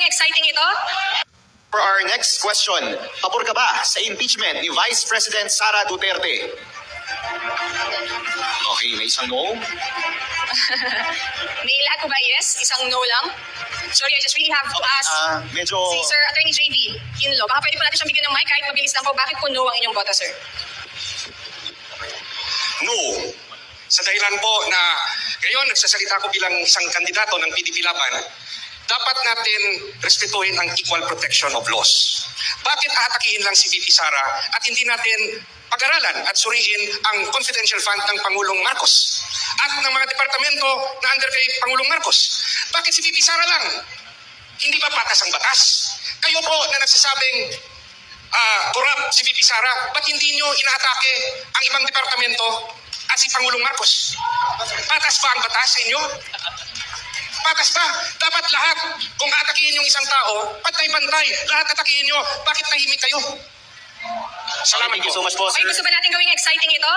exciting ito? For our next question, pabor ka ba sa impeachment ni Vice President Sara Duterte? Okay, may isang no. May lahat ko ba yes? Isang no lang? Sorry, I just really have to ask Medyo... si Sir Attorney JV Hinlo. Baka pwede po natin siyang bigyan ng mic kahit mabilis lang po. Bakit po no ang inyong boto, sir? No. Sa dahilan po na ngayon nagsasalita ko bilang isang kandidato ng PDP Laban, dapat natin respetuhin ang equal protection of laws. Bakit aatakihin lang si VP Sara at hindi natin pag-aralan at suriin ang confidential fund ng Pangulong Marcos at ng mga departamento na under kay Pangulong Marcos? Bakit si VP Sara lang? Hindi ba patas ang batas? Kayo po na nagsasabing corrupt si VP Sara, ba't hindi nyo inaatake ang ibang departamento at si Pangulong Marcos? Patas ba ang batas sa inyo? Patas ba? Dapat lahat, kung atakihin yung isang tao, pantay-pantay, lahat atakihin nyo. Bakit tahimik kayo? Salamat Thank you po. so much po, Okay, sir. gusto ba natin gawing exciting ito?